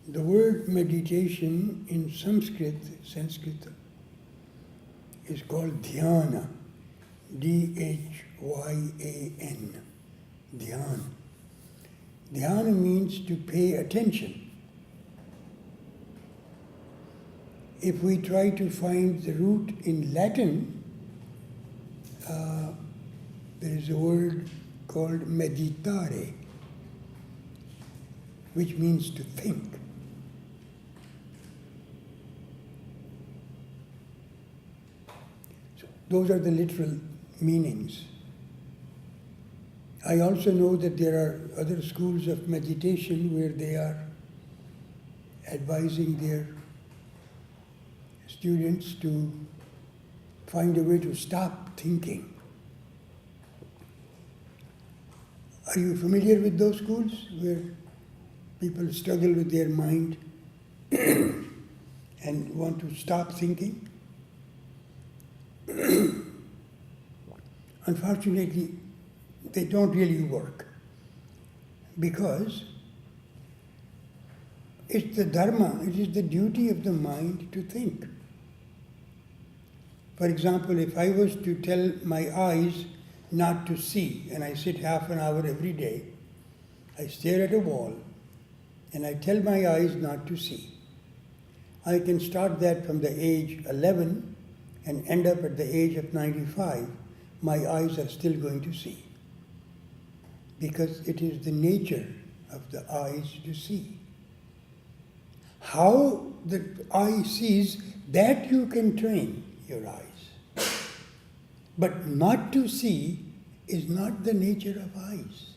The word meditation in Sanskrit is called dhyana, D-H-Y-A-N, dhyan. Dhyana means to pay attention. If we try to find the root in Latin, there is a word called meditare, which means to think. So those are the literal meanings. I also know that there are other schools of meditation where they are advising their students to find a way to stop thinking. Are you familiar with those schools where people struggle with their mind and want to stop thinking? Unfortunately, they don't really work because it's the dharma, it is the duty of the mind to think. For example, if I was to tell my eyes not to see, and I sit half an hour every day, I stare at a wall, and I tell my eyes not to see. I can start that from the age 11 and end up at the age of 95. My eyes are still going to see, because it is the nature of the eyes to see. How the eye sees, that you can train your eyes. But not to see is not the nature of eyes.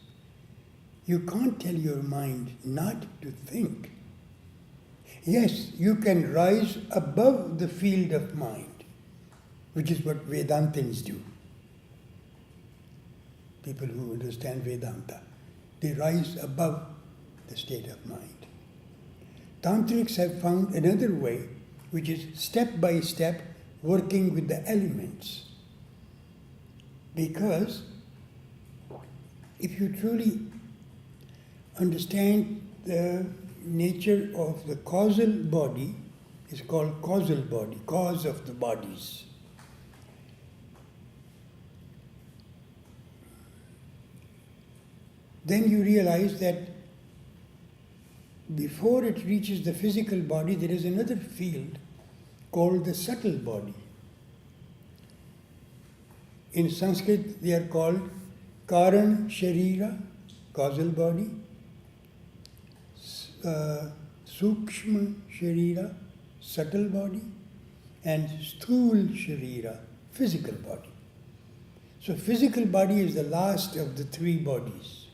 You can't tell your mind not to think. Yes, you can rise above the field of mind, which is what Vedantins do. People who understand Vedanta, they rise above the state of mind. Tantrics have found another way, which is step by step working with the elements. Because if you truly understand the nature of the causal body, it's called causal body, cause of the bodies. Then you realize that before it reaches the physical body, there is another field called the subtle body. In Sanskrit, they are called Karan Sharira, causal body, Sukshma Sharira, subtle body, and Sthul Sharira, physical body. So physical body is the last of the three bodies.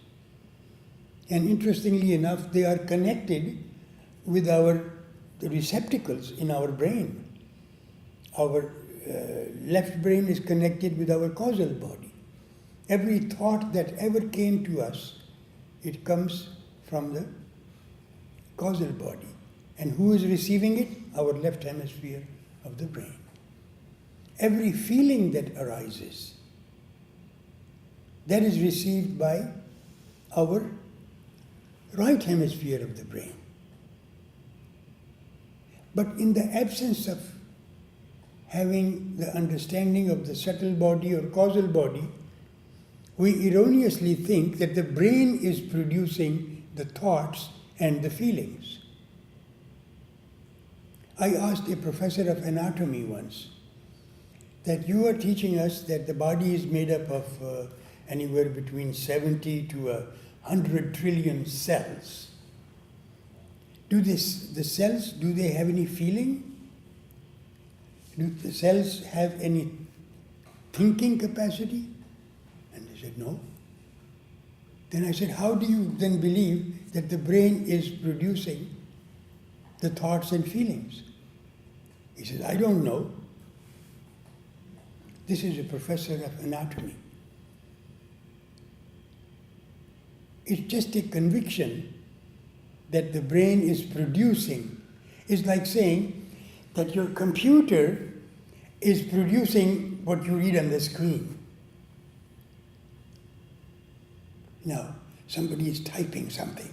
And interestingly enough, they are connected with the receptacles in our brain. Our left brain is connected with our causal body. Every thought that ever came to us, it comes from the causal body. And who is receiving it? Our left hemisphere of the brain. Every feeling that arises, that is received by our right hemisphere of the brain. But in the absence of having the understanding of the subtle body or causal body, we erroneously think that the brain is producing the thoughts and the feelings. I asked a professor of anatomy once that you are teaching us that the body is made up of anywhere between 70 to 100 trillion cells. The cells, do they have any feeling? Do the cells have any thinking capacity? And they said, no. Then I said, how do you then believe that the brain is producing the thoughts and feelings? He said, I don't know. This is a professor of anatomy. It's just a conviction that the brain is producing. It's like saying that your computer is producing what you read on the screen. Now, somebody is typing something.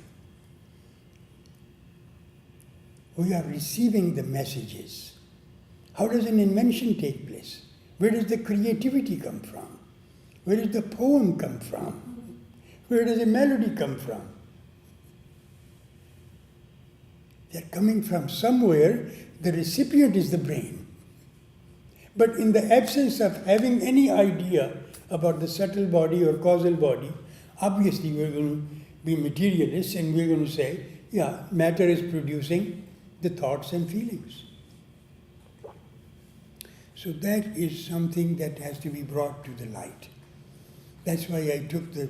we are receiving the messages. How does an invention take place? Where does the creativity come from? Where does the poem come from? Where does the melody come from? They're coming from somewhere. The recipient is the brain. But in the absence of having any idea about the subtle body or causal body, obviously we're going to be materialists and we're going to say, yeah, matter is producing the thoughts and feelings. So that is something that has to be brought to the light. That's why I took the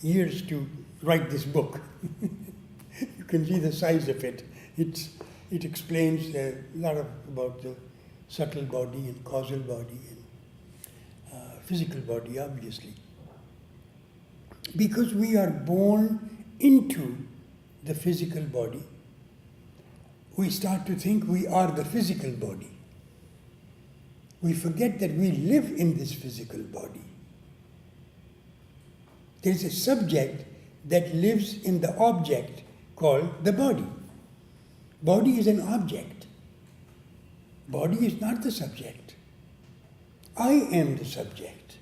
years to write this book. You can see the size of it. It explains a lot about the subtle body and causal body and physical body, obviously. Because we are born into the physical body, we start to think we are the physical body. We forget that we live in this physical body. There is a subject that lives in the object called the body. Body is an object. Body is not the subject. I am the subject.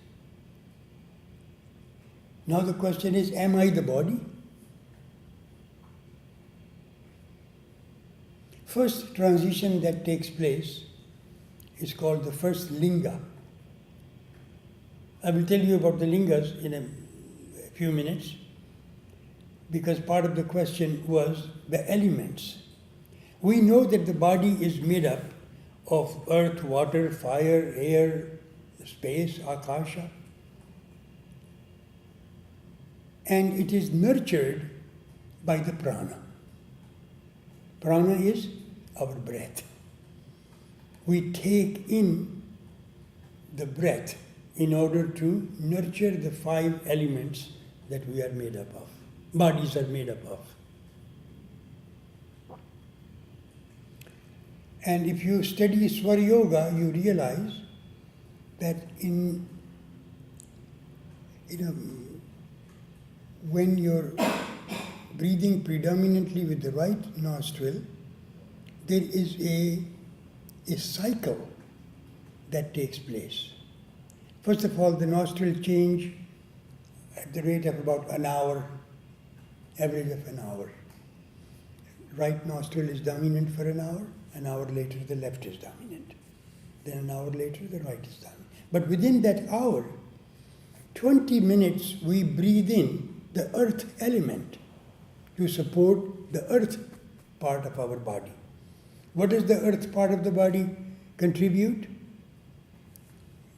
Now the question is, am I the body? First transition that takes place is called the first linga. I will tell you about the lingas in a few minutes, because part of the question was the elements. We know that the body is made up of earth, water, fire, air, space, akasha. And it is nurtured by the prana. Prana is our breath. We take in the breath in order to nurture the 5 elements that we are made up of, bodies are made up of. And if you study Swar Yoga, you realize that when you're breathing predominantly with the right nostril, there is a cycle that takes place. First of all, the nostril change at the rate of about an hour, average of an hour. Right nostril is dominant for an hour later the left is dominant. Then an hour later the right is dominant. But within that hour, 20 minutes we breathe in the earth element to support the earth part of our body. What does the earth part of the body contribute?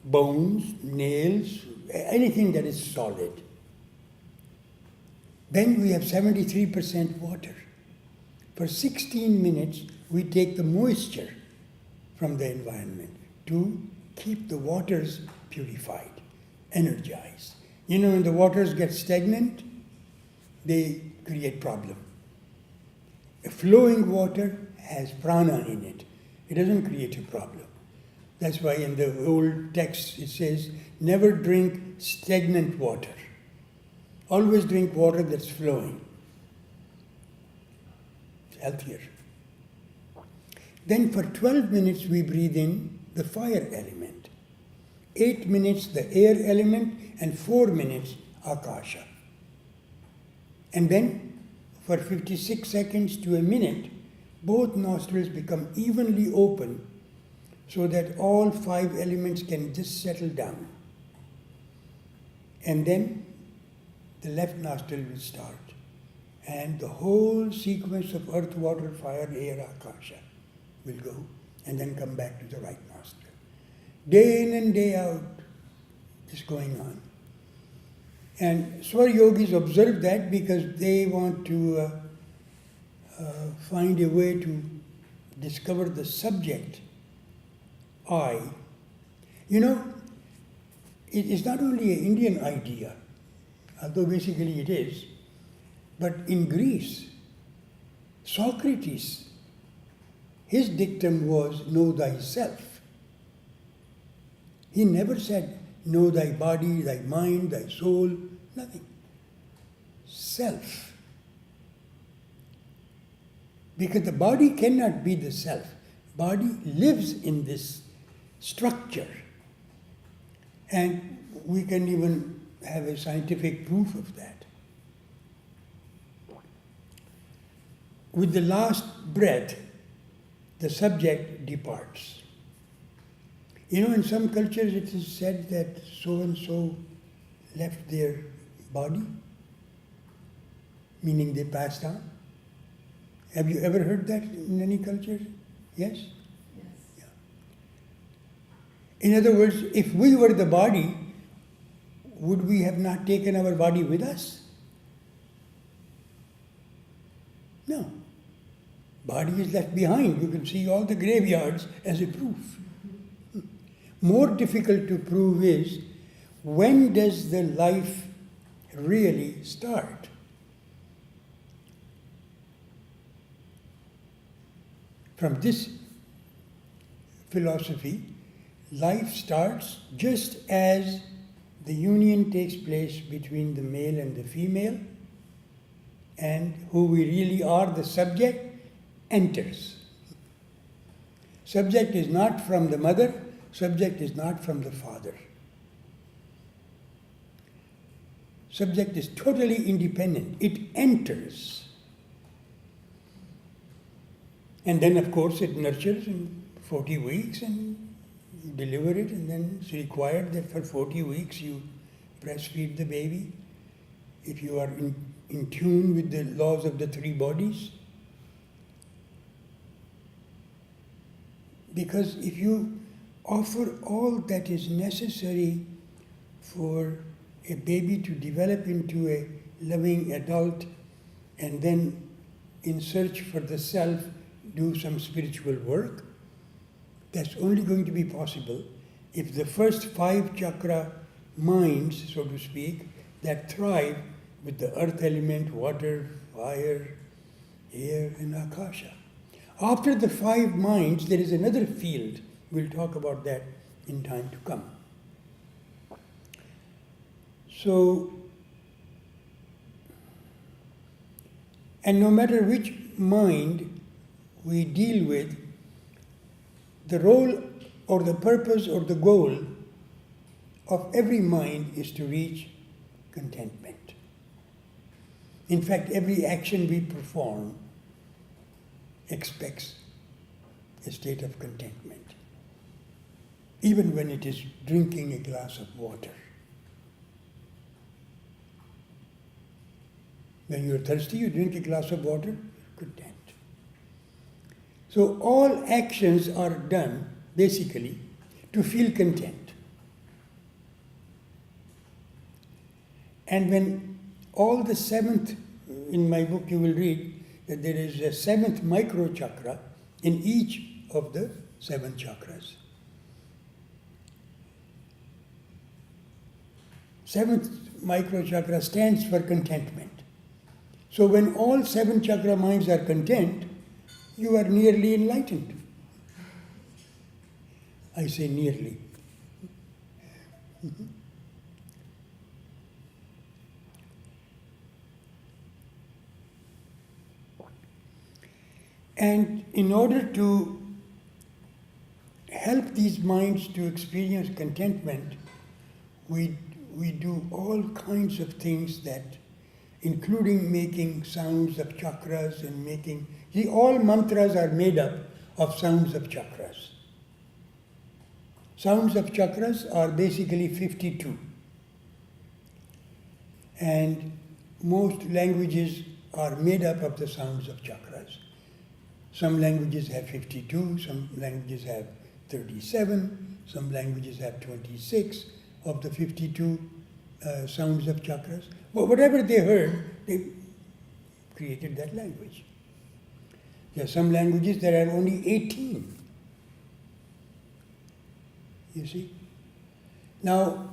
Bones, nails, anything that is solid. Then we have 73% water. For 16 minutes, we take the moisture from the environment to keep the waters purified, energized. You know, when the waters get stagnant, they create problem. A flowing water has prana in it. It doesn't create a problem. That's why in the old text it says, never drink stagnant water. Always drink water that's flowing. It's healthier. Then for 12 minutes we breathe in the fire element. 8 minutes the air element and 4 minutes akasha. And then for 56 seconds to a minute, both nostrils become evenly open so that all 5 elements can just settle down. And then the left nostril will start. And the whole sequence of earth, water, fire, air, akasha will go and then come back to the right nostril. Day in and day out is going on. And Swar yogis observe that because they want to find a way to discover the subject, I. You know, it is not only an Indian idea, although basically it is, but in Greece, Socrates, his dictum was, know thyself. He never said, know thy body, thy mind, thy soul, nothing. Self. Because the body cannot be the self. Body lives in this structure. And we can even have a scientific proof of that. With the last breath, the subject departs. You know, in some cultures it is said that so-and-so left their body, meaning they passed on. Have you ever heard that in any culture? Yes? Yes. Yeah. In other words, if we were the body, would we have not taken our body with us? No. Body is left behind. You can see all the graveyards as a proof. More difficult to prove is, when does the life really start? From this philosophy, life starts just as the union takes place between the male and the female, and who we really are, the subject, enters. Subject is not from the mother, subject is not from the father. Subject is totally independent. It enters. And then, of course, it nurtures in 40 weeks and you deliver it, and then it's required that for 40 weeks you breastfeed the baby. If you are in tune with the laws of the three bodies. Because if you offer all that is necessary for a baby to develop into a loving adult, and then in search for the self do some spiritual work, that's only going to be possible if the first 5 chakra minds, so to speak, that thrive with the earth element, water, fire, air, and akasha. After the 5 minds, there is another field. We'll talk about that in time to come. So, and no matter which mind we deal with, the role or the purpose or the goal of every mind is to reach contentment. In fact, every action we perform expects a state of contentment, even when it is drinking a glass of water. When you're thirsty, you drink a glass of water, content. So all actions are done, basically, to feel content. And when all the 7th, in my book you will read that there is a 7th micro chakra in each of the 7 chakras. 7th micro chakra stands for contentment. So when all 7 chakra minds are content, you are nearly enlightened. I say nearly. And in order to help these minds to experience contentment, we do all kinds of things that, including making sounds of chakras and making, all mantras are made up of sounds of chakras. Sounds of chakras are basically 52. And most languages are made up of the sounds of chakras. Some languages have 52, some languages have 37, some languages have 26 of the 52 sounds of chakras. But whatever they heard, they created that language. There are some languages that are only 18. You see? Now,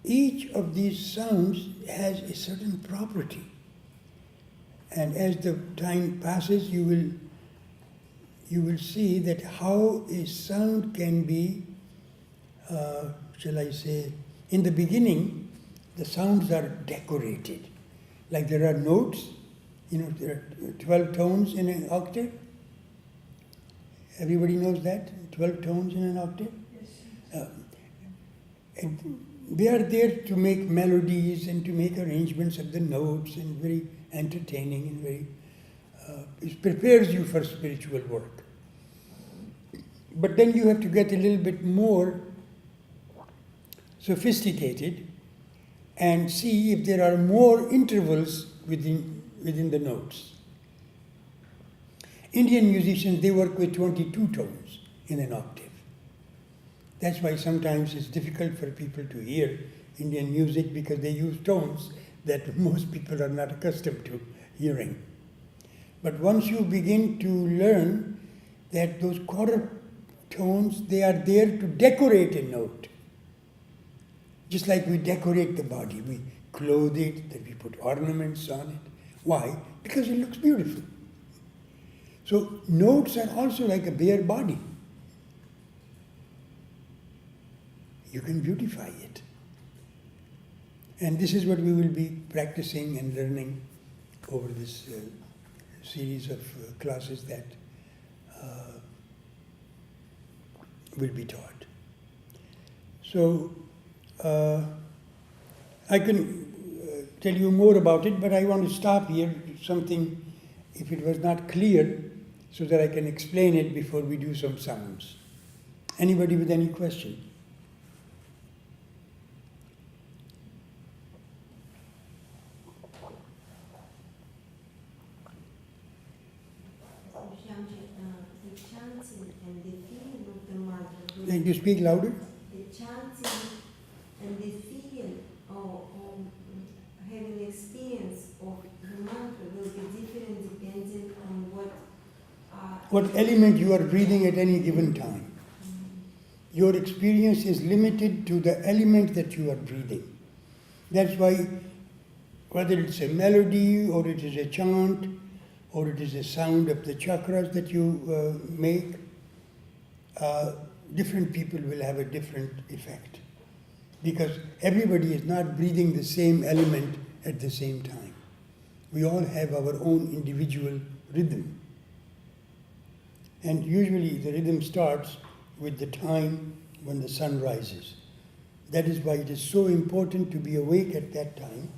each of these sounds has a certain property. And as the time passes, you will see that how a sound can be, shall I say, in the beginning, the sounds are decorated. Like there are notes, There are 12 tones in an octave. Everybody knows that? 12 tones in an octave? Yes. And they are there to make melodies and to make arrangements of the notes, and very entertaining and very, it prepares you for spiritual work. But then you have to get a little bit more sophisticated and see if there are more intervals within the notes. Indian musicians, they work with 22 tones in an octave. That's why sometimes it's difficult for people to hear Indian music, because they use tones that most people are not accustomed to hearing. But once you begin to learn that those quarter tones, they are there to decorate a note. Just like we decorate the body, we clothe it, then we put ornaments on it. Why? Because it looks beautiful. So notes are also like a bare body. You can beautify it. And this is what we will be practicing and learning over this series of classes that will be taught. So I can tell you more about it, but I want to stop here, something, if it was not clear, so that I can explain it before we do some sounds. Anybody with any question? Shyamji, the chanting and the feeling of the mantra. Can you speak louder? The chanting and the feel of having experience of the mantra will be different depending on what element you are breathing at any given time. Your experience is limited to the element that you are breathing. That's why, whether it's a melody or it is a chant or it is a sound of the chakras that you make, different people will have a different effect. Because everybody is not breathing the same element at the same time. We all have our own individual rhythm. And usually the rhythm starts with the time when the sun rises. That is why it is so important to be awake at that time,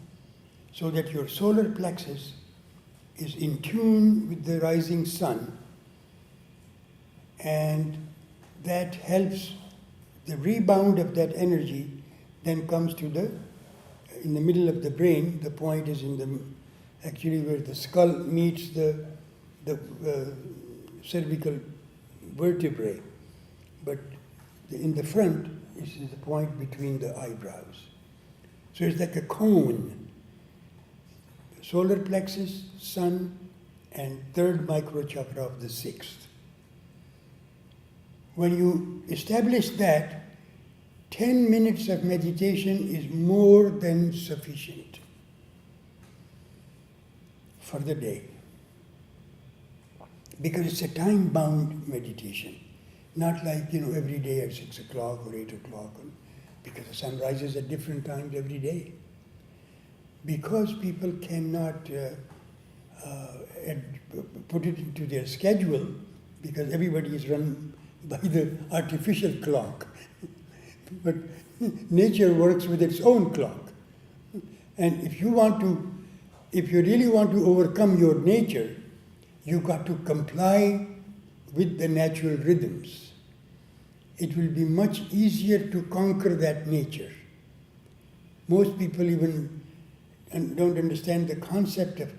so that your solar plexus is in tune with the rising sun, and that helps the rebound of that energy then comes to in the middle of the brain. The point is actually where the skull meets the cervical vertebrae, but in the front is the point between the eyebrows. So it's like a cone. Solar plexus, sun, and third microchakra of the sixth. When you establish that, 10 minutes of meditation is more than sufficient for the day. Because it's a time-bound meditation. Not like, every day at 6 o'clock or 8 o'clock, because the sun rises at different times every day. Because people cannot put it into their schedule, because everybody is run by the artificial clock. But nature works with its own clock. And if you really want to overcome your nature, you've got to comply with the natural rhythms. It will be much easier to conquer that nature. Most people even don't understand the concept of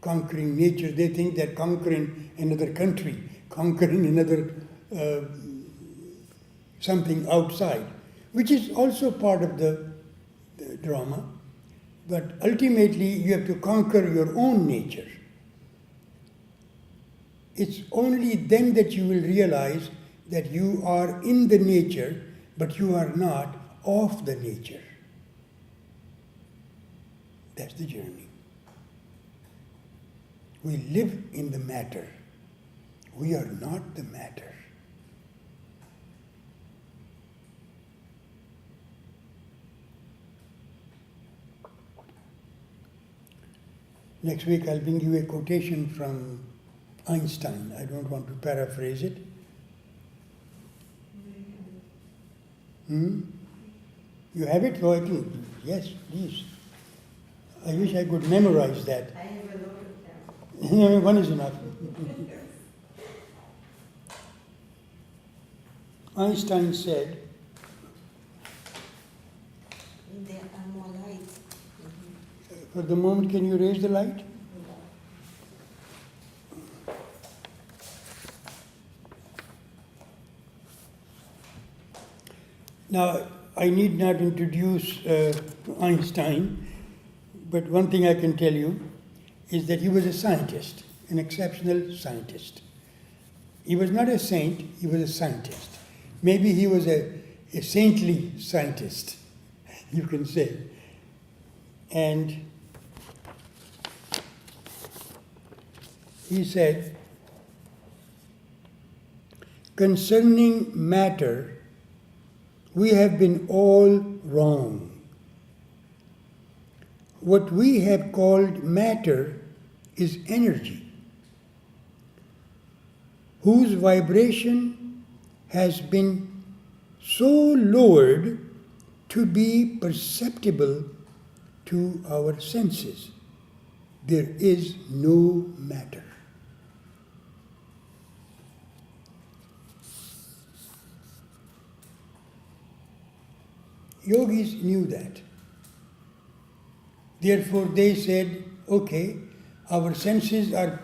conquering nature. They think they're conquering another country, conquering another something outside, which is also part of the drama. But ultimately, you have to conquer your own nature. It's only then that you will realize that you are in the nature, but you are not of the nature. That's the journey. We live in the matter. We are not the matter. Next week I'll bring you a quotation from Einstein. I don't want to paraphrase it. You have it? Oh, I can. Yes, please. I wish I could memorize that. I have a lot of them. One is enough. Einstein said, There are more lights. for the moment, can you raise the light? Now, I need not introduce Einstein, but one thing I can tell you is that he was a scientist, an exceptional scientist. He was not a saint, he was a scientist. Maybe he was a saintly scientist, you can say. And he said, concerning matter, we have been all wrong. What we have called matter is energy, whose vibration has been so lowered to be perceptible to our senses. There is no matter. Yogis knew that. Therefore they said, okay, our senses are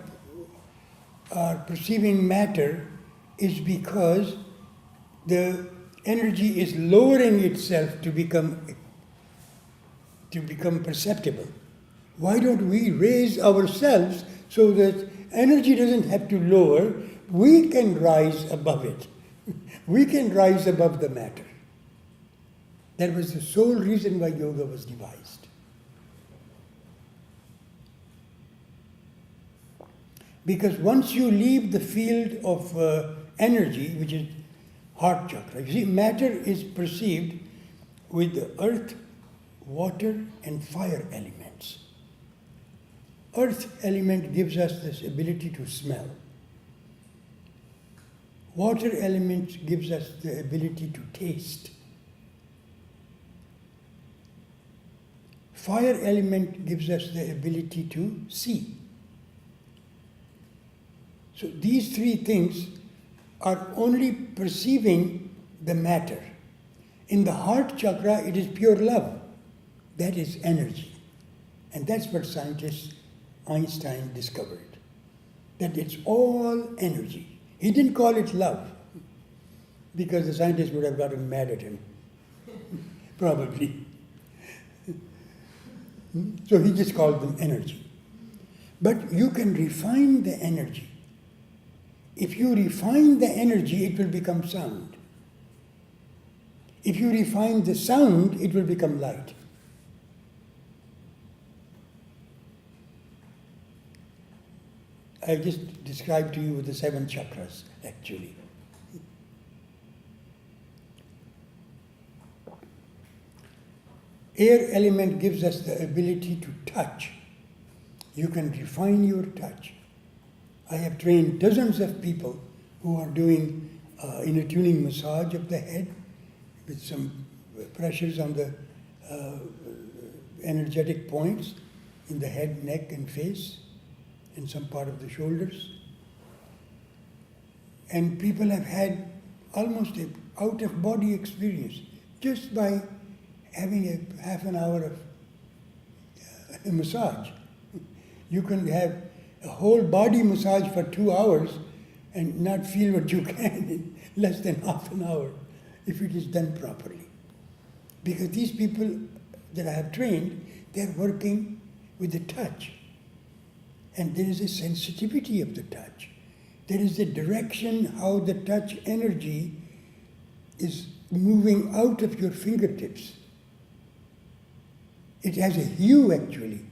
perceiving matter is because the energy is lowering itself to become perceptible. Why don't we raise ourselves so that energy doesn't have to lower, we can rise above it. We can rise above the matter. That was the sole reason why yoga was devised. Because once you leave the field of energy, which is heart chakra, you see, matter is perceived with the earth, water, and fire elements. Earth element gives us this ability to smell. Water element gives us the ability to taste. Fire element gives us the ability to see. So these three things are only perceiving the matter. In the heart chakra, it is pure love. That is energy. And that's what scientist Einstein discovered. That it's all energy. He didn't call it love, because the scientists would have gotten mad at him. Probably. So he just called them energy. But you can refine the energy. If you refine the energy, it will become sound. If you refine the sound, it will become light. I just described to you the 7 chakras, actually. Air element gives us the ability to touch. You can refine your touch. I have trained dozens of people who are doing inner tuning massage of the head with some pressures on the energetic points in the head, neck, and face, and some part of the shoulders. And people have had almost an out-of-body experience just by having a half an hour of a massage. You can have a whole body massage for 2 hours and not feel what you can in less than half an hour if it is done properly. Because these people that I have trained, they're working with the touch. And there is a sensitivity of the touch. There is a direction how the touch energy is moving out of your fingertips. It has a hue, actually.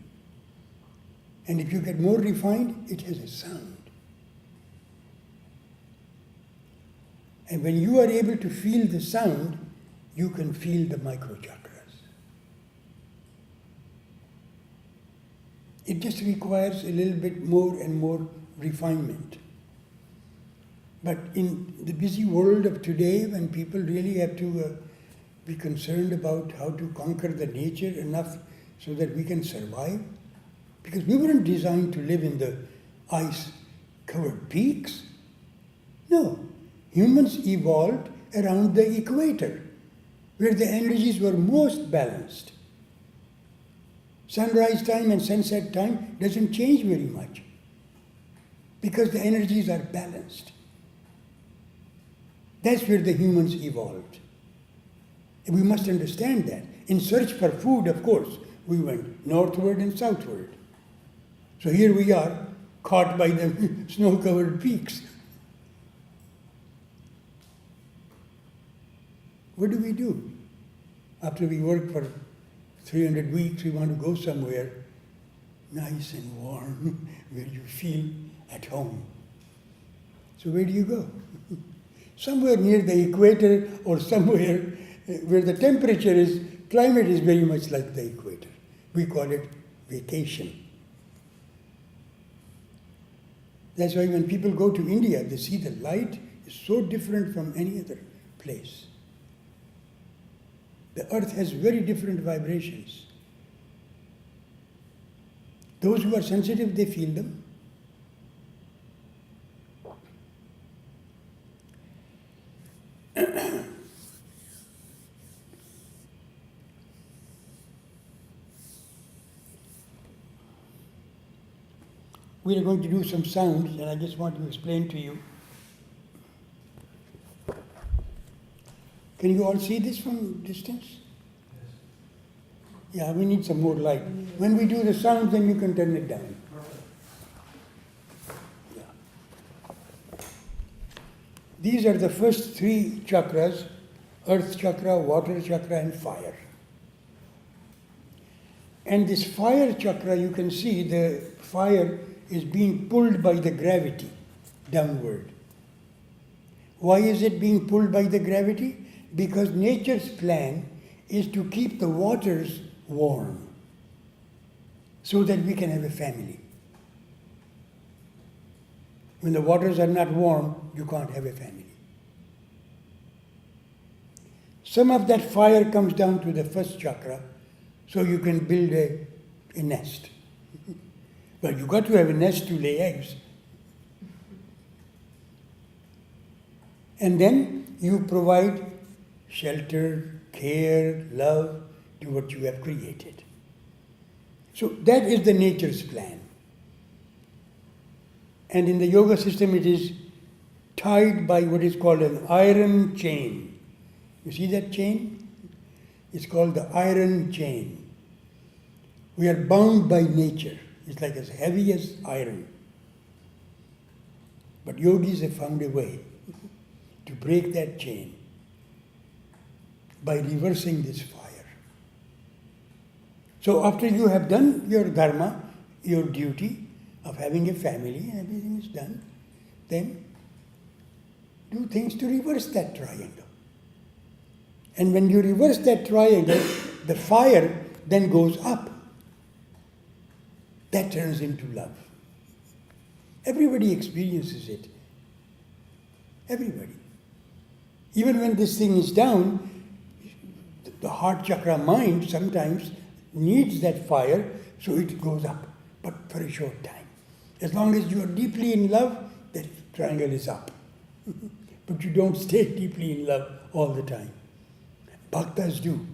And if you get more refined, it has a sound. And when you are able to feel the sound, you can feel the micro chakras. It just requires a little bit more and more refinement. But in the busy world of today, when people really have to be concerned about how to conquer the nature enough so that we can survive, because we weren't designed to live in the ice-covered peaks. No, humans evolved around the equator, where the energies were most balanced. Sunrise time and sunset time doesn't change very much, because the energies are balanced. That's where the humans evolved. And we must understand that. In search for food, of course, we went northward and southward. So here we are, caught by the snow-covered peaks. What do? After we work for 300 weeks, we want to go somewhere nice and warm, where you feel at home. So where do you go? Somewhere near the equator, or somewhere where the climate is very much like the equator. We call it vacation. That's why when people go to India, they see the light is so different from any other place. The earth has very different vibrations. Those who are sensitive, they feel them. We are going to do some sounds, and I just want to explain to you. Can you all see this from distance? Yes. Yeah, we need some more light. When we do the sounds, then you can turn it down. Yeah. These are the first three chakras: earth chakra, water chakra, and fire. And this fire chakra, you can see the fire is being pulled by the gravity downward. Why is it being pulled by the gravity? Because nature's plan is to keep the waters warm so that we can have a family. When the waters are not warm, you can't have a family. Some of that fire comes down to the first chakra, so you can build a nest. But you got to have a nest to lay eggs. And then you provide shelter, care, love to what you have created. So that is the nature's plan. And in the yoga system, it is tied by what is called an iron chain. You see that chain? It's called the iron chain. We are bound by nature. It's like as heavy as iron. But yogis have found a way to break that chain by reversing this fire. So after you have done your dharma, your duty of having a family, and everything is done, then do things to reverse that triangle. And when you reverse that triangle, the fire then goes up. That turns into love. Everybody experiences it. Everybody. Even when this thing is down, the heart chakra mind sometimes needs that fire, so it goes up, but for a short time. As long as you are deeply in love, that triangle is up. But you don't stay deeply in love all the time. Bhaktas do.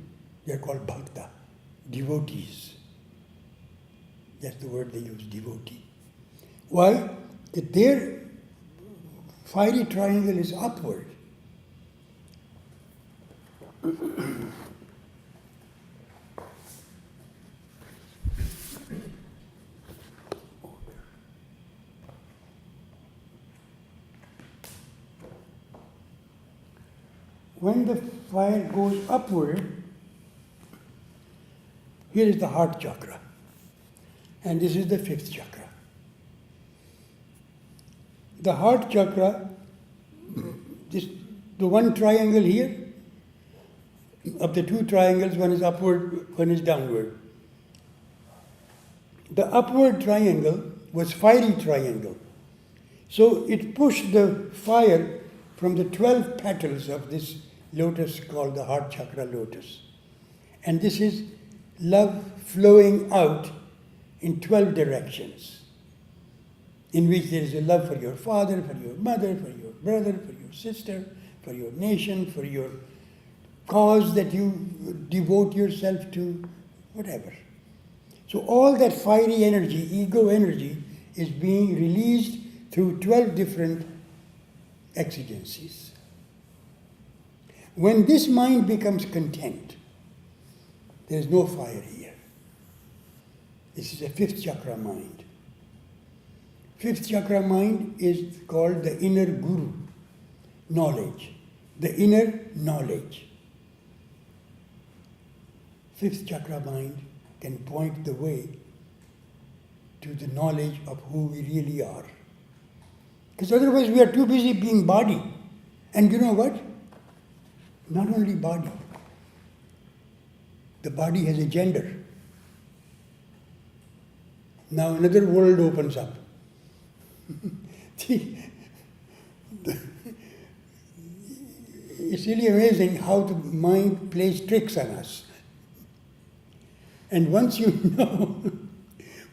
They are called bhakta, devotees. That's the word they use, devotee. Why? That their fiery triangle is upward. When the fire goes upward, here is the heart chakra. And this is the fifth chakra. The heart chakra, the one triangle here, of the two triangles, one is upward, one is downward. the upward triangle was fiery triangle. So it pushed the fire from the 12 petals of this lotus called the heart chakra lotus. And this is love flowing out in 12 directions, in which there is a love for your father, for your mother, for your brother, for your sister, for your nation, for your cause that you devote yourself to, whatever. So all that fiery energy, ego energy, is being released through 12 different exigencies. When this mind becomes content, there is no fire here. This is a fifth chakra mind. Fifth chakra mind is called the inner guru, knowledge, the inner knowledge. Fifth chakra mind can point the way to the knowledge of who we really are. Because otherwise we are too busy being body. And you know what? Not only body. The body has a gender. Now another world opens up. It's really amazing how the mind plays tricks on us. And once you know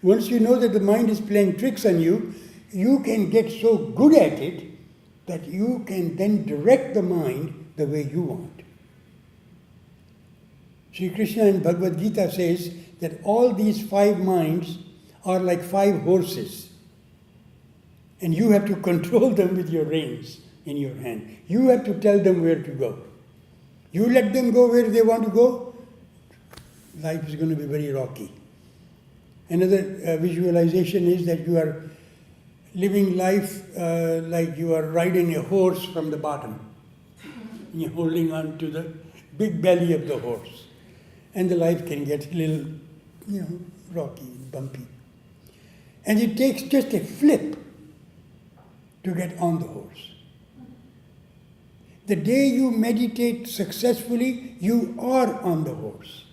that the mind is playing tricks on you, you can get so good at it that you can then direct the mind the way you want. Sri Krishna in Bhagavad Gita says that all these 5 minds are like 5 horses. And you have to control them with your reins in your hand. You have to tell them where to go. You let them go where they want to go, life is going to be very rocky. Another visualization is that you are living life like you are riding a horse from the bottom. And you're holding on to the big belly of the horse. And the life can get a little, rocky, bumpy. And it takes just a flip to get on the horse. The day you meditate successfully, you are on the horse.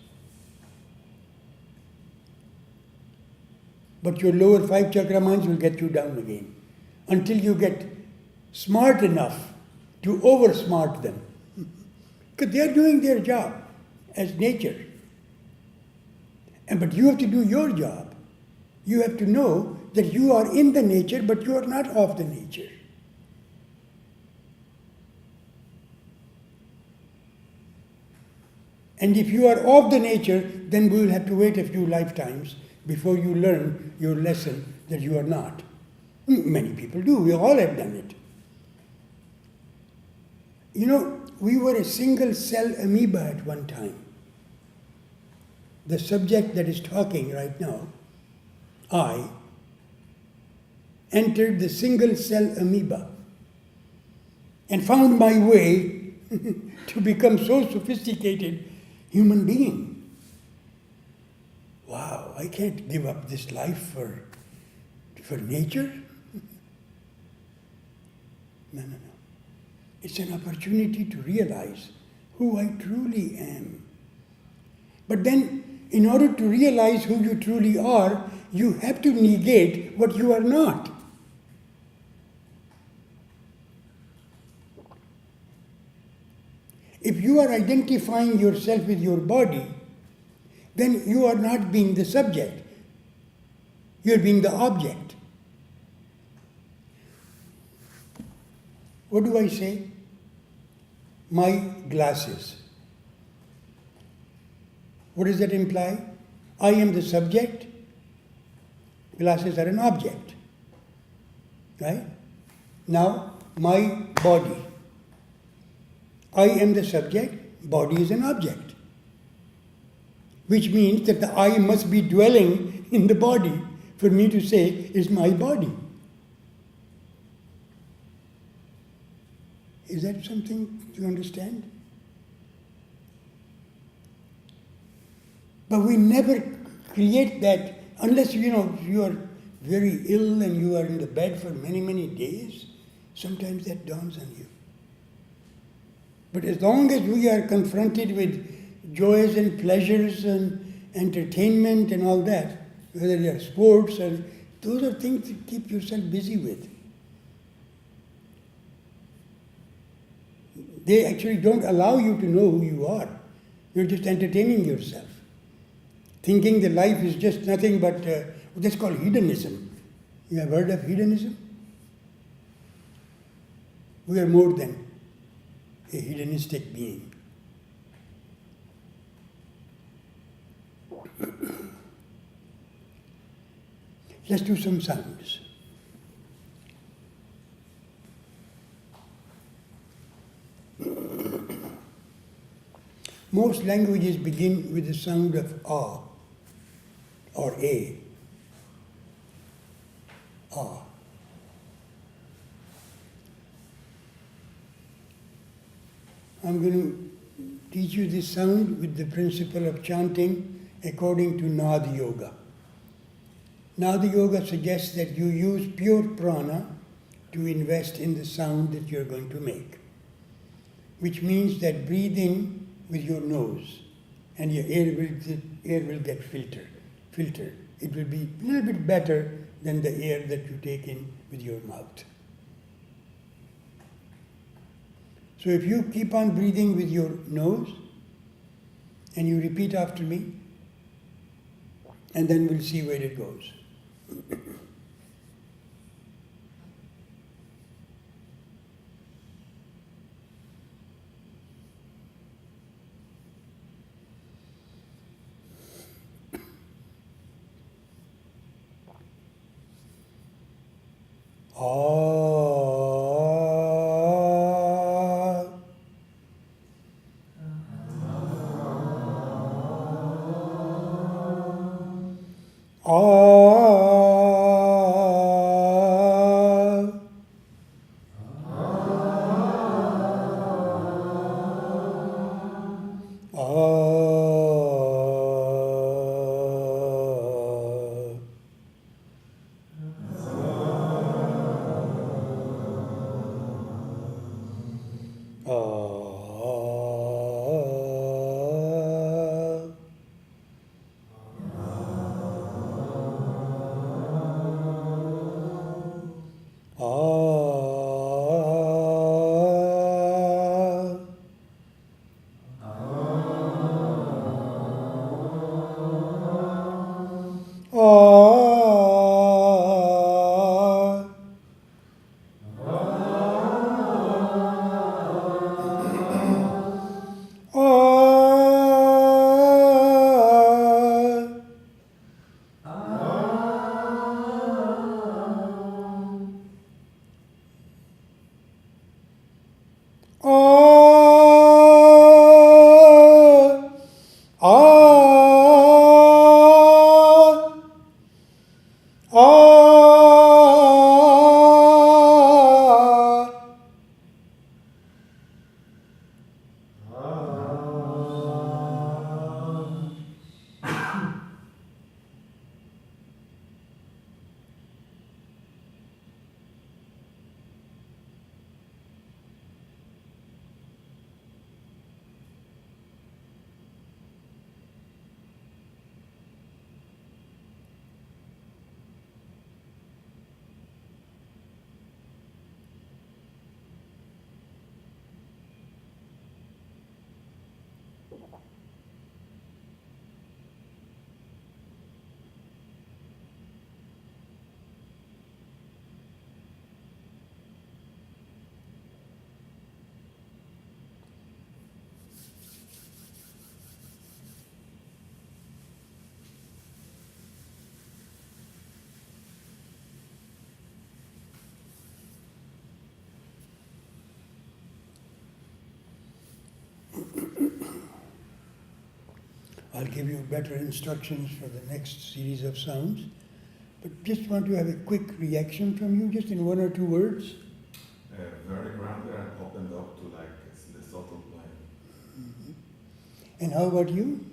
But your lower 5 chakra minds will get you down again until you get smart enough to over-smart them. Because they are doing their job as nature. But you have to do your job. You have to know that you are in the nature, but you are not of the nature. And if you are of the nature, then we will have to wait a few lifetimes before you learn your lesson that you are not. Many people do. We all have done it. We were a single cell amoeba at one time. The subject that is talking right now, I, entered the single cell amoeba and found my way to become so sophisticated human being. Wow, I can't give up this life for nature. No. It's an opportunity to realize who I truly am. But then, in order to realize who you truly are, you have to negate what you are not. If you are identifying yourself with your body, then you are not being the subject. You are being the object. What do I say? My glasses. What does that imply? I am the subject. Glasses are an object. Right? Now, my body. I am the subject, body is an object. Which means that the I must be dwelling in the body for me to say, is my body. Is that something you understand? But we never create that unless, you are very ill and you are in the bed for many, many days. Sometimes that dawns on you. But as long as we are confronted with joys and pleasures and entertainment and all that, whether they are sports or those are things to keep yourself busy with. They actually don't allow you to know who you are. You're just entertaining yourself, thinking that life is just nothing but that's called hedonism. You have heard of hedonism? We are more than a hedonistic being. Let's do some sounds. Most languages begin with the sound of ah or a. Ah. I'm going to teach you this sound with the principle of chanting according to Nada Yoga. Nada Yoga suggests that you use pure prana to invest in the sound that you're going to make, which means that breathe in with your nose and your air will get filtered. It will be a little bit better than the air that you take in with your mouth. So if you keep on breathing with your nose and you repeat after me, and then we'll see where it goes. I'll give you better instructions for the next series of sounds, but just want to have a quick reaction from you, just in one or two words. Very grounded and opened up to like the subtle plane. Mm-hmm. And how about you?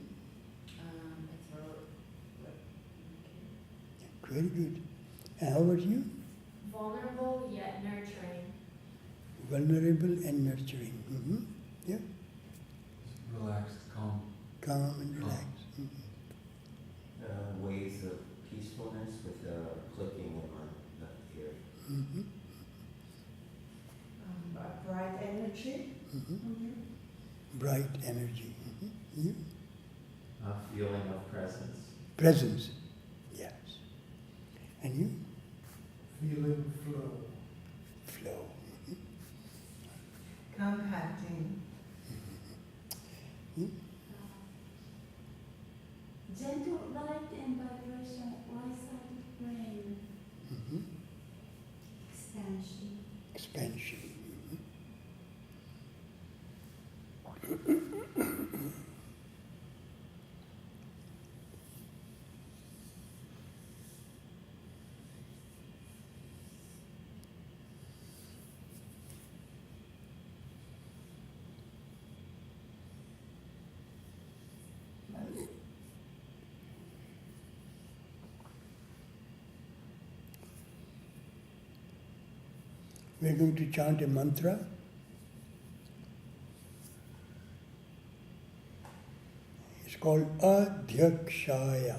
Very good. And how about you? Vulnerable yet nurturing. Vulnerable and nurturing. Mm-hmm. Yeah. Relaxed, calm. Calm and relaxed. Mm-hmm. Ways of peacefulness with the clicking in my left ear. Mm-hmm. A bright energy Mm-hmm. from you. Bright energy. Mm-hmm. You? A feeling of presence. Presence. Yes. And you? Feeling flow. Flow. Compacting. Gentle light and vibration rise out of brain. Mm-hmm. Expansion. Expansion. We're going to chant a mantra. It's called Adhyakshaya.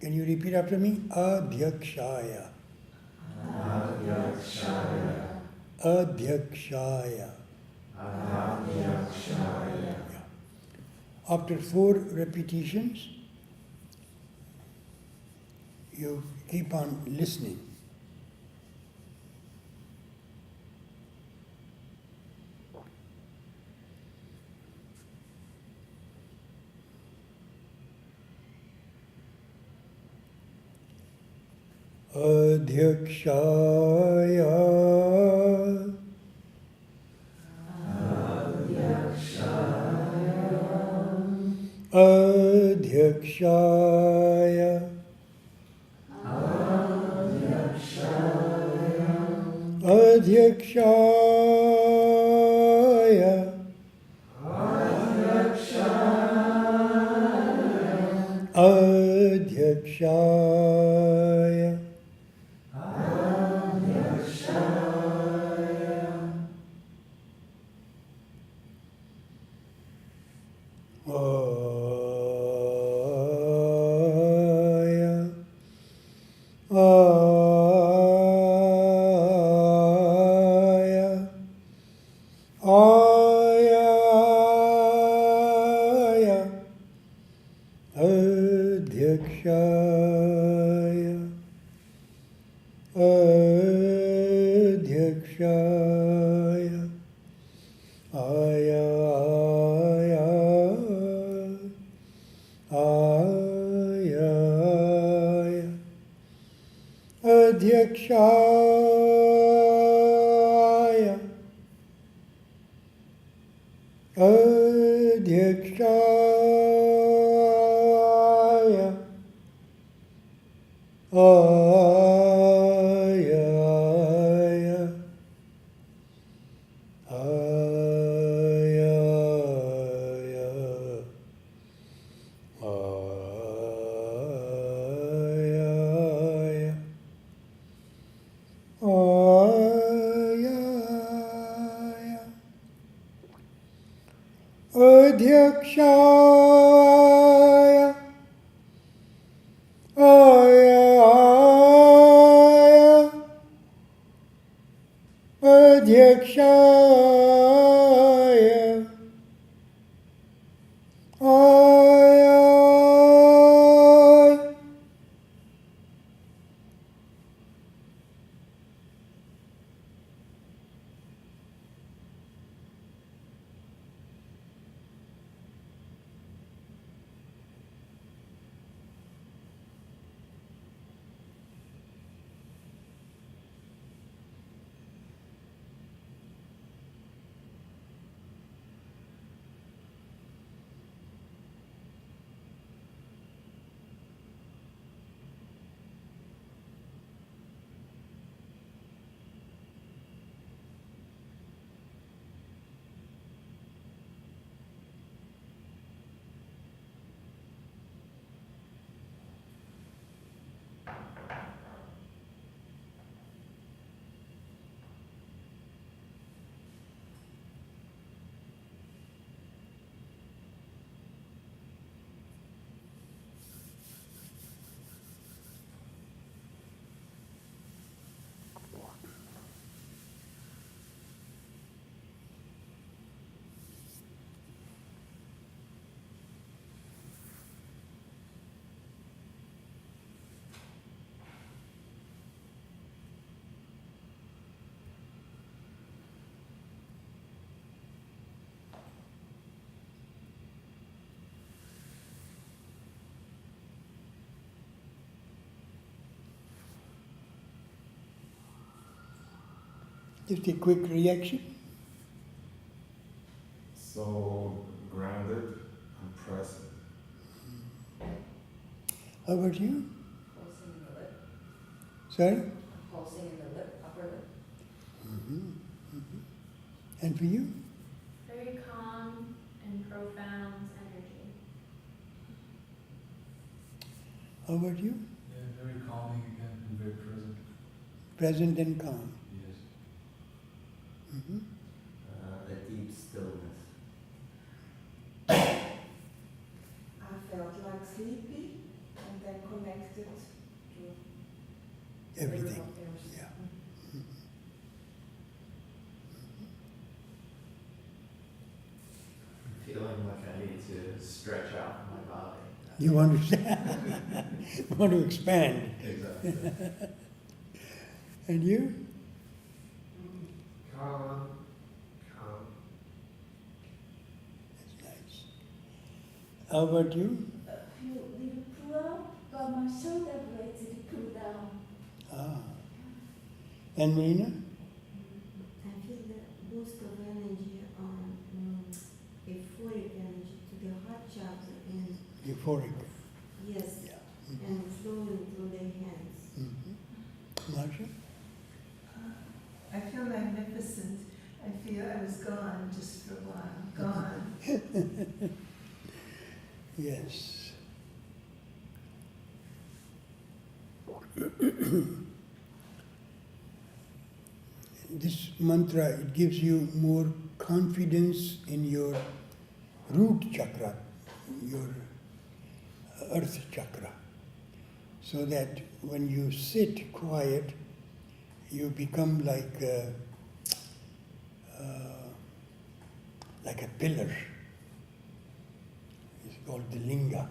Can you repeat after me? Adhyakshaya. Adhyakshaya. Adhyakshaya. Adhyakshaya. Yeah. After 4 repetitions, you keep on listening. Adhyakshaya. Adhyakshaya. Adhyakshaya. Adhyakshaya. Aya. Aya. Aya. Adhyakshaya. Adhyakshaya. Aya. Aya. Adhyakshaya. Adhyakshaya. Aya. Aya. Adhyakshaya. Adhyakshaya. Just a quick reaction. So grounded and present. How about you? Pulsing in the lip. Sorry? Pulsing in the lip, upper lip. And for you? Very calm and profound energy. How about you? Yeah, very calming again and very present. Present and calm. Yes. Mhm. A deep stillness. I felt like sleepy and then connected to Everything. else. Yeah. I'm feeling like I need to stretch out my body. You want to, want to expand. Exactly. And you? Calm. That's nice. How about you? A few little pull up, but my shoulder blades little pull down. Ah. And Marina? I feel the boost of energy on euphoric energy to the heart chakra and Euphoric. yes, Yeah. and flowing through the hands. Mm-hmm. Marsha? I feel magnificent. I feel I was gone just for a while. Gone. Yes. This mantra, it gives you more confidence in your root chakra, your earth chakra, so that when you sit quiet, you become like a pillar. It's called the linga.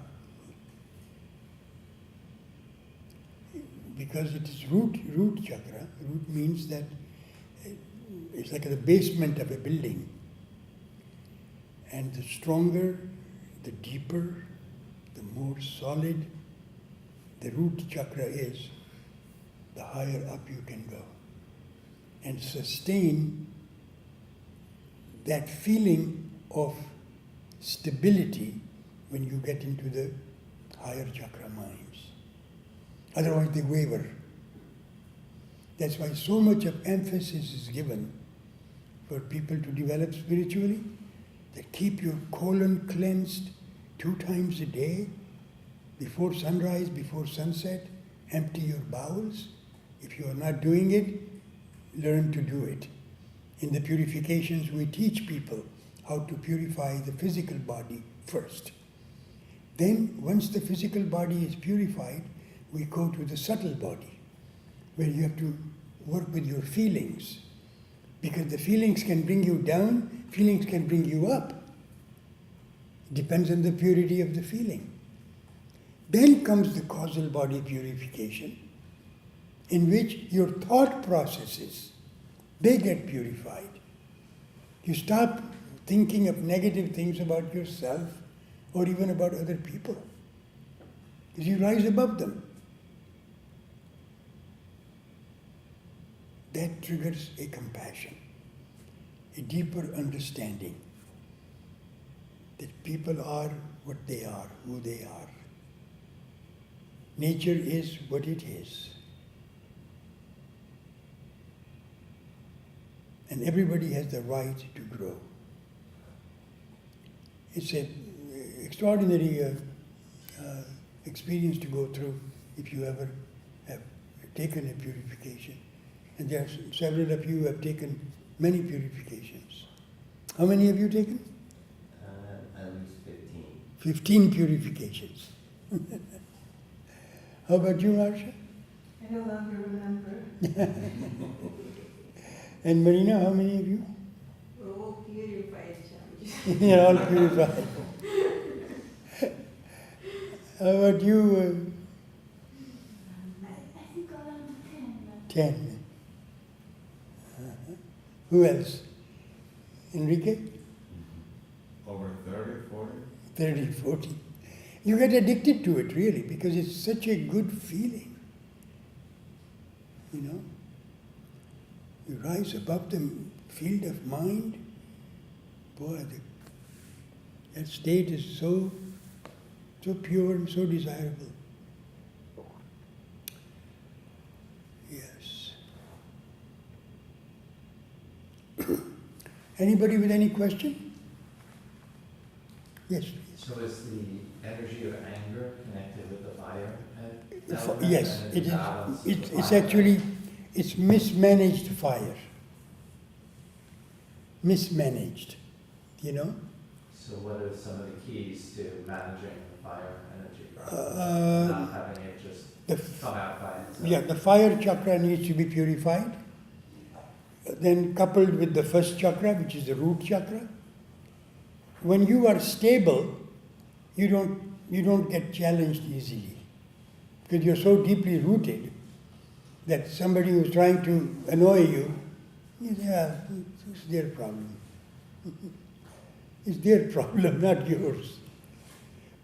Because it is root chakra. Root means that it's like the basement of a building. And the stronger, the deeper, the more solid the root chakra is, the higher up you can go. And sustain that feeling of stability when you get into the higher chakra minds. Otherwise they waver. That's why so much of emphasis is given for people to develop spiritually, that keep your colon cleansed 2 times a day, before sunrise, before sunset, empty your bowels. If you are not doing it, learn to do it. In the purifications, we teach people how to purify the physical body first. Then, once the physical body is purified, we go to the subtle body, where you have to work with your feelings. Because the feelings can bring you down, feelings can bring you up. It depends on the purity of the feeling. Then comes the causal body purification, in which your thought processes, they get purified. You stop thinking of negative things about yourself or even about other people, because you rise above them. That triggers a compassion, a deeper understanding that people are what they are, who they are. Nature is what it is. And everybody has the right to grow. It's an extraordinary experience to go through if you ever have taken a purification. And there are several of you who have taken many purifications. How many have you taken? At least 15. 15 purifications. How about you, Marsha? I no longer remember. And Marina, how many of you? We're all purified, Shyamji. You're all purified. How about you? I think around 10. 10. Who else? Enrique? Over 30, 40. 30, 40. You get addicted to it, really, because it's such a good feeling. You know? You rise above the field of mind. Boy, that state is so pure and so desirable. Yes. Anybody with any question? Yes, please. So is the energy of anger connected with the fire? Yes, it is. It's actually, it's mismanaged fire. Mismanaged, you know? So what are some of the keys to managing the fire energy? Uh, Not having it just come out by itself? Yeah, the fire chakra needs to be purified. Then coupled with the first chakra, which is the root chakra. When you are stable, you don't get challenged easily. Because you're so deeply rooted that somebody who's trying to annoy you, yeah, it's their problem. It's their problem, not yours.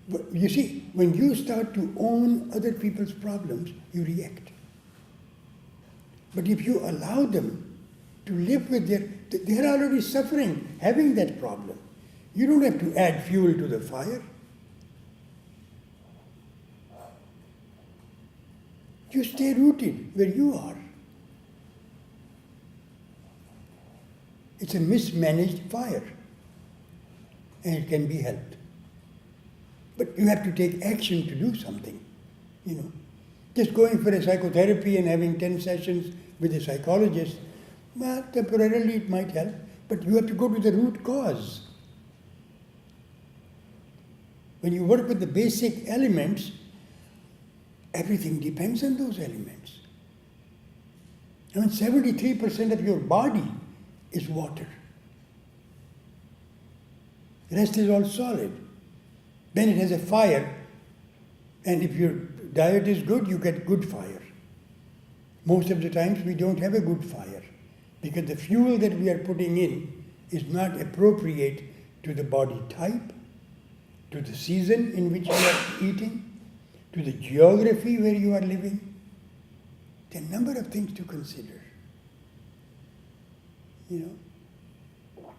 But you see, when you start to own other people's problems, you react. But if you allow them to live with they're already suffering, having that problem. You don't have to add fuel to the fire. You stay rooted where you are. It's a mismanaged fire, and it can be helped. But you have to take action to do something, you know. Just going for a psychotherapy and having 10 sessions with a psychologist, well, temporarily it might help, but you have to go to the root cause. When you work with the basic elements, everything depends on those elements. I mean, 73% of your body is water. The rest is all solid. Then it has a fire, and if your diet is good, you get good fire. Most of the times we don't have a good fire, because the fuel that we are putting in is not appropriate to the body type, to the season in which you are eating, to the geography where you are living. There are a number of things to consider. You know,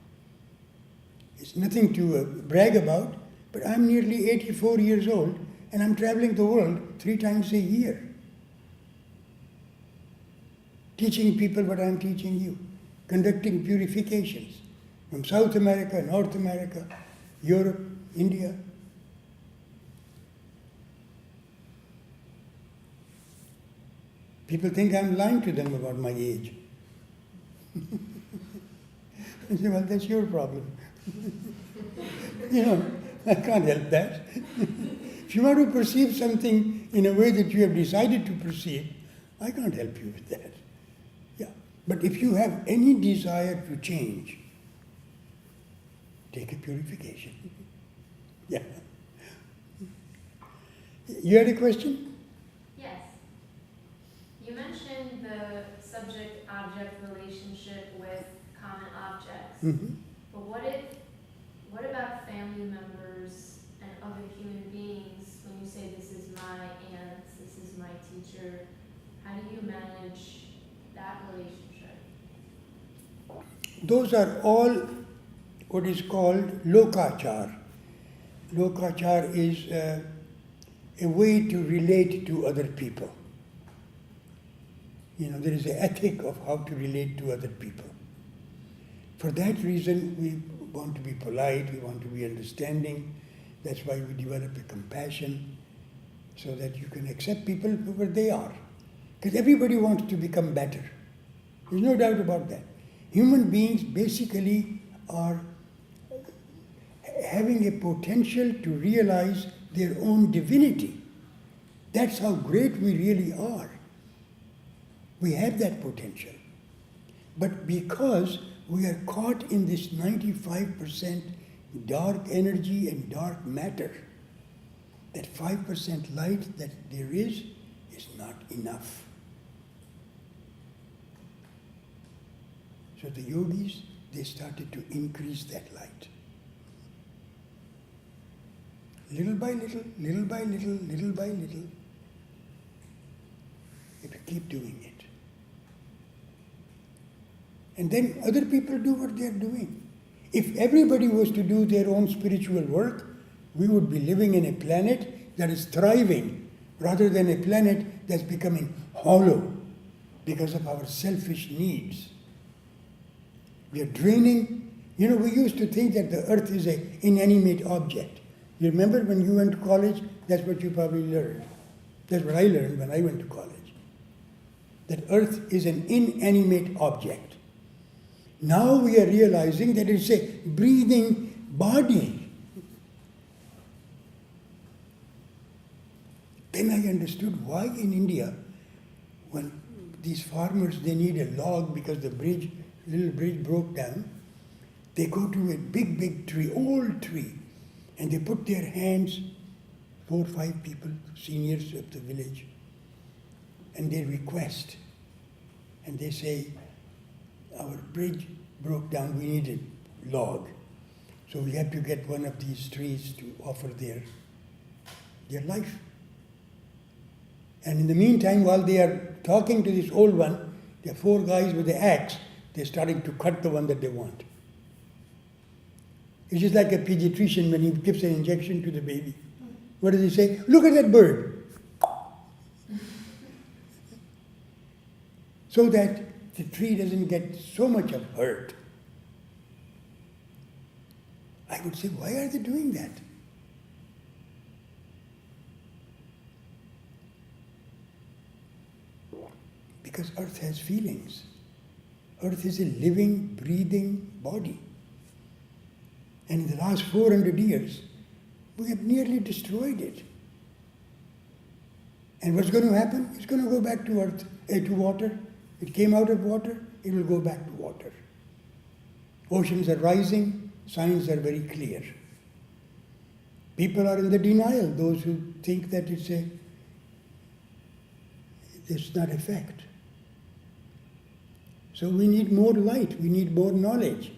it's nothing to brag about, but I'm nearly 84 years old and I'm traveling the world 3 times a year, teaching people what I'm teaching you, conducting purifications from South America, North America, Europe, India. People think I'm lying to them about my age. I say, well, that's your problem. You know, I can't help that. If you want to perceive something in a way that you have decided to perceive, I can't help you with that. Yeah. But if you have any desire to change, take a purification. Yeah. You had a question? Yes. You mentioned the subject-object relationship with common objects. Mm-hmm. But what about family members and other human beings when you say this is my aunt, this is my teacher? How do you manage that relationship? Those are all what is called lokachar. Lokachar is a way to relate to other people. You know, there is an ethic of how to relate to other people. For that reason, we want to be polite, we want to be understanding. That's why we develop a compassion, so that you can accept people whoever they are. Because everybody wants to become better. There's no doubt about that. Human beings basically are having a potential to realize their own divinity. That's how great we really are. We have that potential. But because we are caught in this 95% dark energy and dark matter, that 5% light that there is not enough. So the yogis, they started to increase that light. Little by little, little by little, little by little. If you keep doing it. And then other people do what they are doing. If everybody was to do their own spiritual work, we would be living in a planet that is thriving rather than a planet that's becoming hollow because of our selfish needs. We are draining. You know, we used to think that the earth is an inanimate object. You remember when you went to college? That's what you probably learned. That's what I learned when I went to college. That earth is an inanimate object. Now we are realizing that it's a breathing body. Then I understood why in India, when these farmers, they need a log because the little bridge broke down, they go to a big tree, old tree, and they put their hands, 4 or 5 people, seniors of the village, and they request, and they say, our bridge broke down, we need a log. So we have to get one of these trees to offer their life. And in the meantime, while they are talking to this old one, there are 4 guys with the axe, they're starting to cut the one that they want. It's just like a pediatrician when he gives an injection to the baby. What does he say? Look at that bird. So that the tree doesn't get so much of hurt. I would say, why are they doing that? Because earth has feelings. Earth is a living, breathing body. And in the last 400 years, we have nearly destroyed it. And what's going to happen? It's going to go back to earth, to water. It came out of water, it will go back to water. Oceans are rising, signs are very clear. People are in the denial, those who think that it's not a fact. So we need more light, we need more knowledge.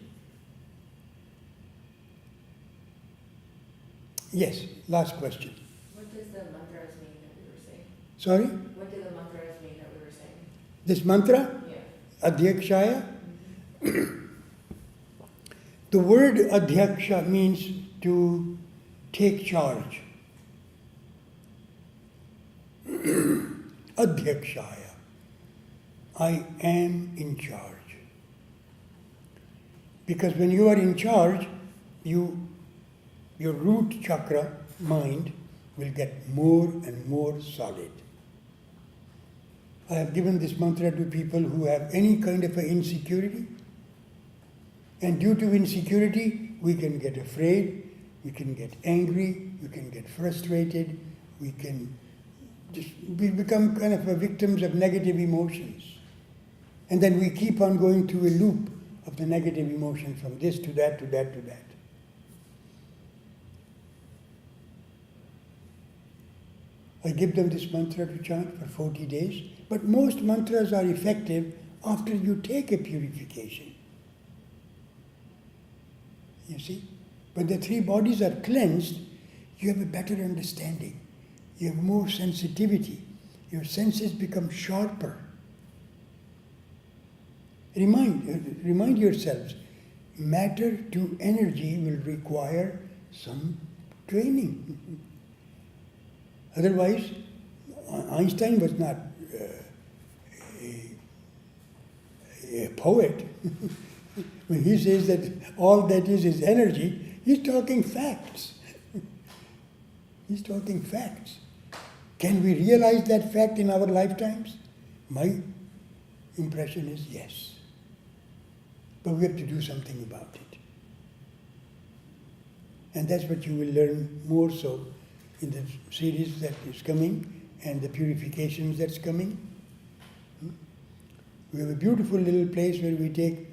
Yes, last question. What does the mantras mean that we were saying? Sorry? What do the mantras mean that we were saying? This mantra? Yeah. Adhyakshaya? The word adhyaksha means to take charge. Adhyakshaya. I am in charge. Because when you are in charge, your root chakra, mind, will get more and more solid. I have given this mantra to people who have any kind of insecurity. And due to insecurity, we can get afraid, we can get angry, we can get frustrated, we become kind of victims of negative emotions. And then we keep on going through a loop of the negative emotion from this to that, to that, to that. I give them this mantra to chant for 40 days, but most mantras are effective after you take a purification. You see? When the 3 bodies are cleansed, you have a better understanding. You have more sensitivity. Your senses become sharper. Remind yourselves, matter to energy will require some training. Otherwise, Einstein was not a poet. When he says that all that is energy, he's talking facts. He's talking facts. Can we realize that fact in our lifetimes? My impression is yes. But we have to do something about it. And that's what you will learn more so in the series that is coming and the purifications that's coming. We have a beautiful little place where we take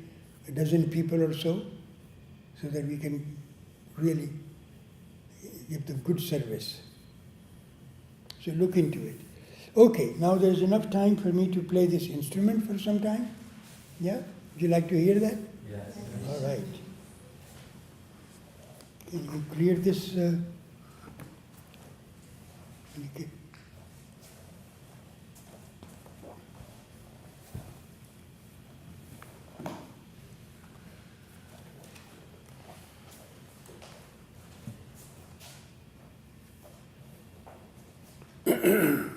a dozen people or so that we can really give them good service. So look into it. Okay, now there's enough time for me to play this instrument for some time. Yeah? Would you like to hear that? Yes. All right. Can you clear this? Okay. Oh,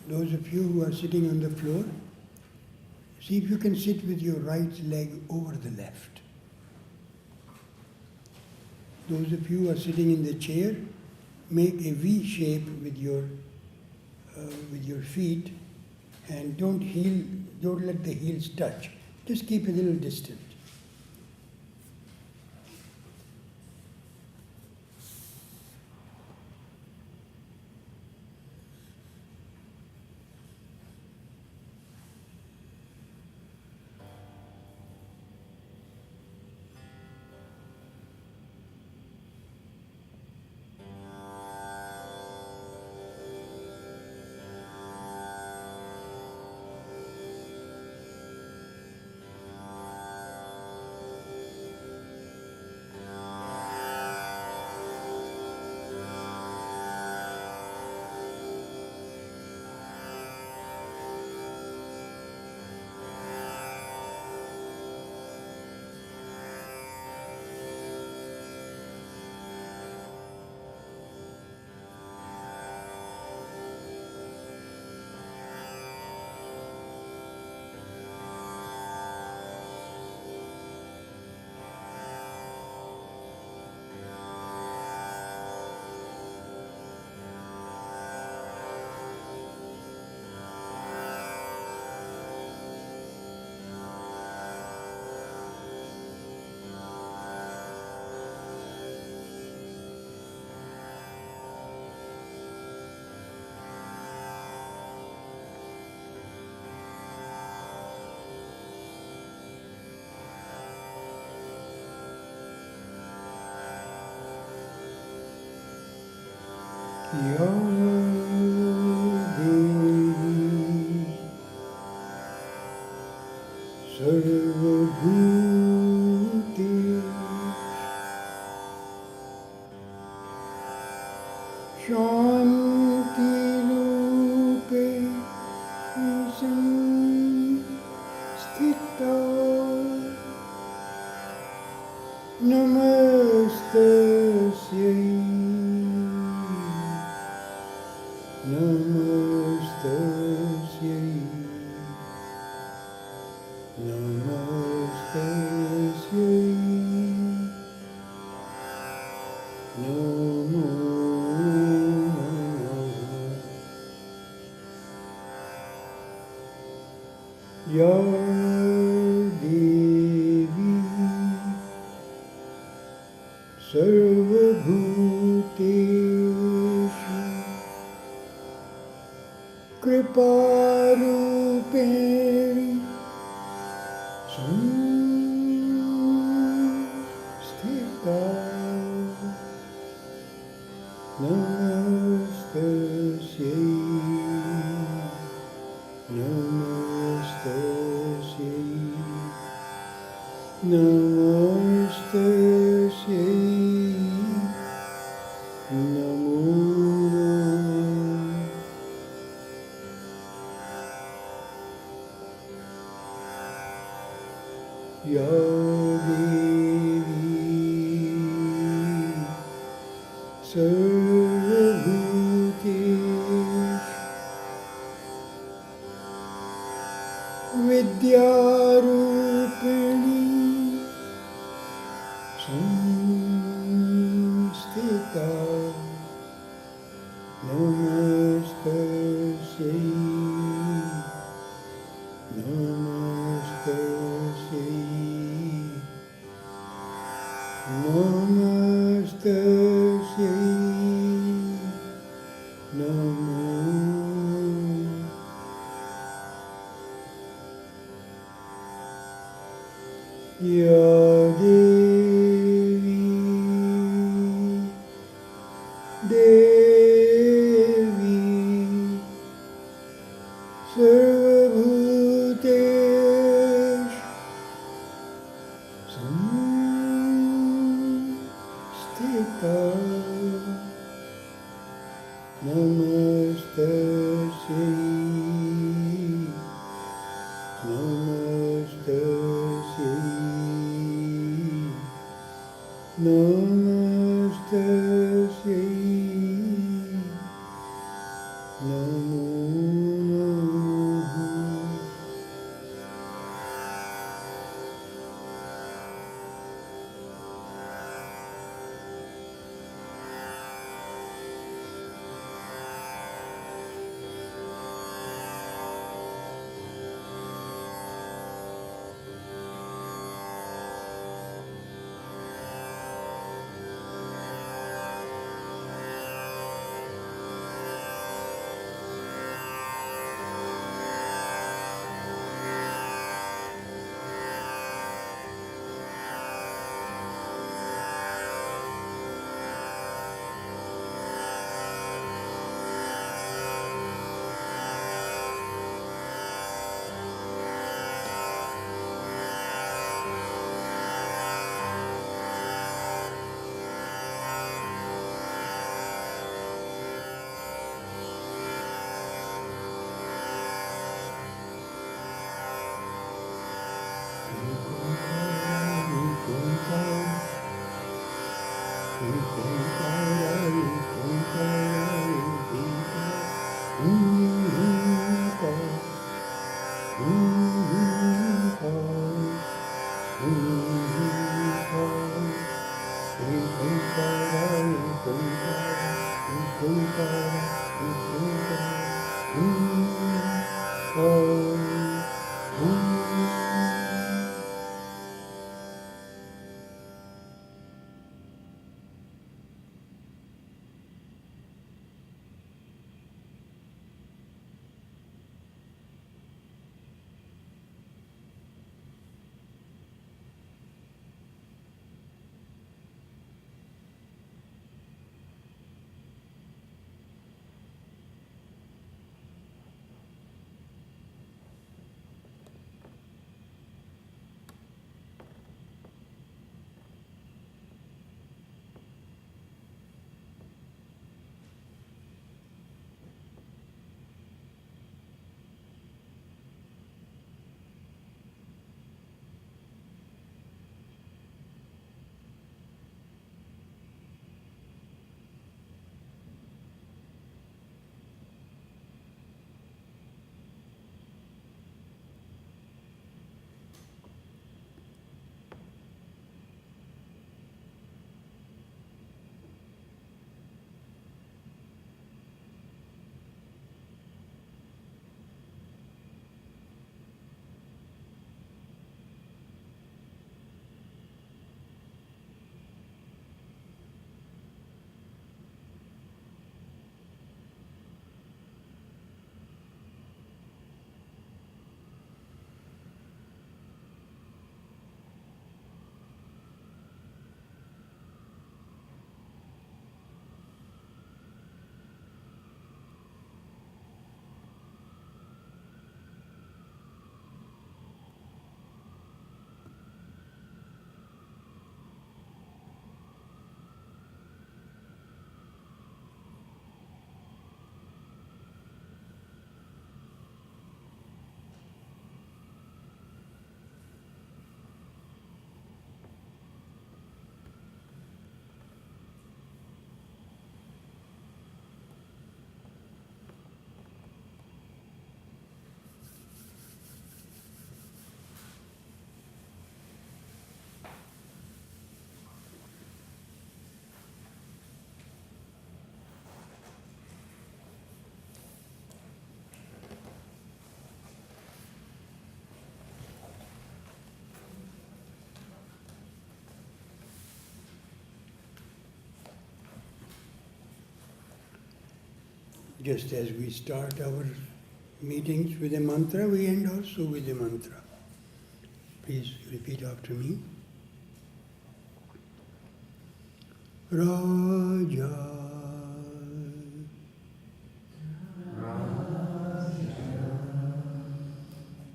Those of you who are sitting on the floor, see if you can sit with your right leg over the left. Those of you who are sitting in the chair, make a V shape with your feet, and don't let the heels touch. Just keep a little distance. Namaste. Ya Devi Sarvabhutesh Vidyarupini Samstita Namastasya Namastasya Namastasya Namo Ya Devi Devi Sarvabhutesh Samstita Namastasya Namastasya Namastasya Namo Namaha. Just as we start our meetings with a mantra, we end also with a mantra. Please repeat after me. Raja.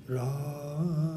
Raja.